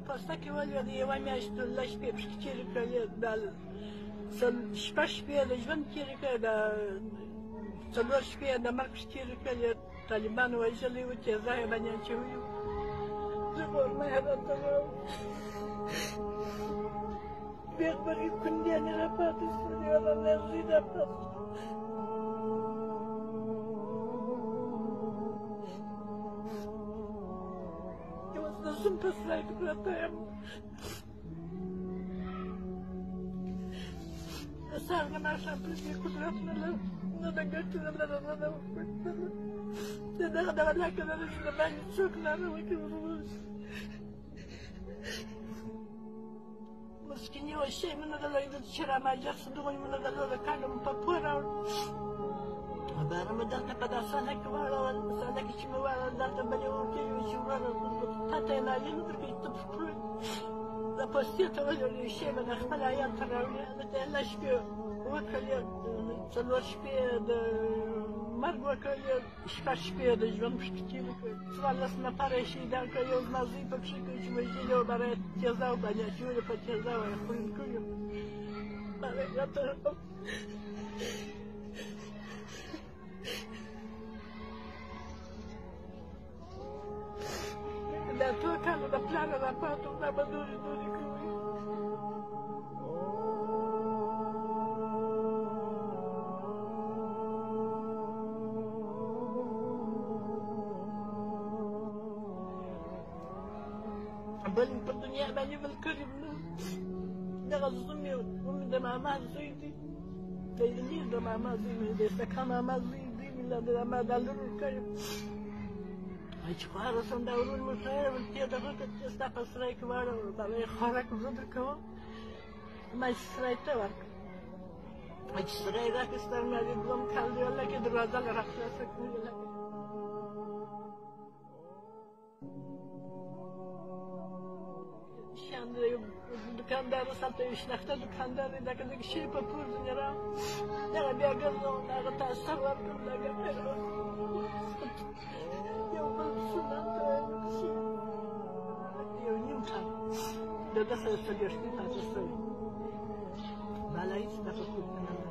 Pasta کې ولې یوه میاشت لږ شپې پکې تېرې کړلې شپږ شپې د ژوند تېرې کړې د څلور شپې د مرګ پکې تېرې کړلې طالبانو وژلي وو تیزا یې باندې اچولي وو زه به ورمهرات ته لاړم بیا غبرګې کونډیانې راپاتې شولې ولا انرژي راپاتې زم په سرای کې پرته یم د سهار نه ماښام پر دې قدرت نه لرم نه د ګټې نه لرم نه د د دغه د الله که لرم چې د باندې څوک لاره وکړي مسکین یو شی مې نه درلود چې راماجر شو دغه مې نه درلوده کاڼه مې په پوه راوړ باره مې دلته په دا ساحه کې واړول په ساحه کې چې مې واړول دلته بلې ورکوي چې وروره تا ته یې نالي نه درکوي ته په پړوي د پوستې ته ولولي شی به د خپل عیال ته راوړي هلته یې لږ شپې وکړلې څلور شپې د مرګ وکړلې شپږ شپې د ژوند پکې تېرې کړې څوارلس نفره یې شهیدان کړل یو زما زوی پکښې کړي چې وژلي وو باره یې تیزاو باندې اچولې په تیزاو یې خوړین کړي باره یې راته دا څو کاله د پلاره راپاتې وم دا به نورې کوي بل په دنیا باندې بل کړي نه دغه زوم یې د ماما زوی دی د علمي د ماما زوی مې د سکا ماما زوی دی مې له د ما دا لور کړي چې خواره شم دا ورور مې سره ولتې دغه چې ستا په سرای کې واړول دا به یې خوراک زه درکوم ما چې سرای ته ورکړ چې سرای راکړې مې د دوم کال دی الله کې دروازه له راخلاصه کړې شان دکاندار سمته یو شناخته دکاندار دی دغه دغه شی په پور ځینې را دغه بیا ګرځوم هغه ته اثر ورکړم دغه یو بل سنت یو نیم کال د ده سره څلوېښتې پاتې شوی بالا هېڅ دغه څوک نه لري